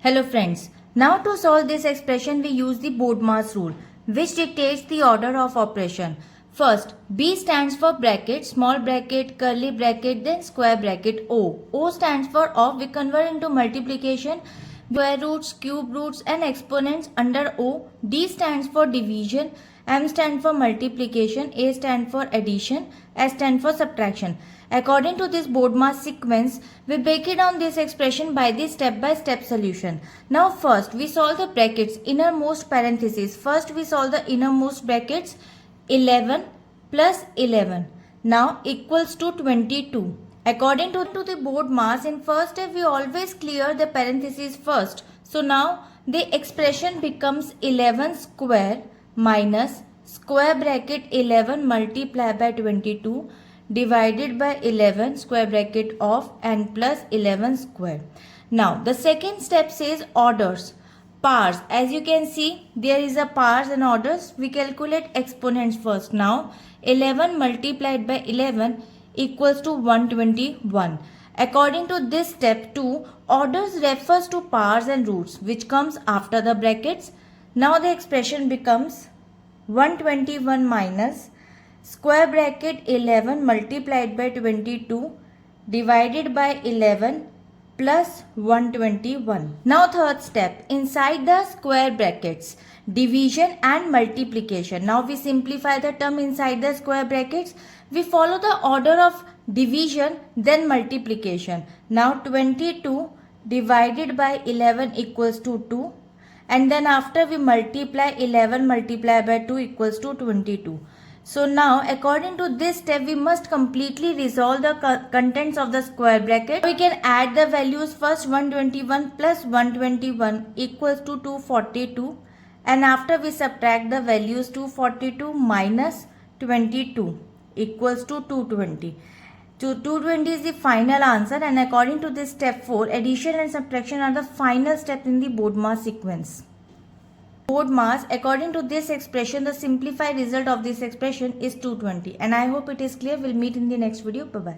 Hello friends, now to solve this expression we use the BODMAS rule which dictates the order of operation. First, B stands for bracket, small bracket, curly bracket, then square bracket O. O stands for of, we convert into multiplication, square roots, cube roots and exponents under O. D stands for division, M stands for multiplication, A stands for addition, S stands for subtraction. According to this BODMAS sequence, we break it down this expression by the step-by-step solution. Now first, we solve the brackets, innermost parentheses. First, we solve the innermost brackets, 11 plus 11. Now equals to 22. According to the BODMAS, in first step, we always clear the parentheses first. So now the expression becomes 11 square minus square bracket 11 multiplied by 22 divided by 11 square bracket of n plus 11 square. Now the second step says orders, powers. As you can see, there is a powers and orders. We calculate exponents first. Now 11 multiplied by 11 equals to 121. According to this step 2, orders refers to powers and roots which comes after the brackets. Now the expression becomes 121 minus square bracket 11 multiplied by 22 divided by 11 plus 121. Now third step, inside the square brackets, division and multiplication. Now we simplify the term inside the square brackets. We follow the order of division then multiplication. Now 22 divided by 11 equals to 2. And then after we multiply 11 multiplied by 2 equals to 22. So now according to this step we must completely resolve the contents of the square bracket. We can add the values first. 121 plus 121 equals to 242 and after we subtract the values 242 minus 22 equals to 220. So 220 is the final answer and according to this step 4, addition and subtraction are the final step in the BODMAS sequence. BODMAS, according to this expression, the simplified result of this expression is 220 and I hope it is clear. We'll meet in the next video. Bye-bye.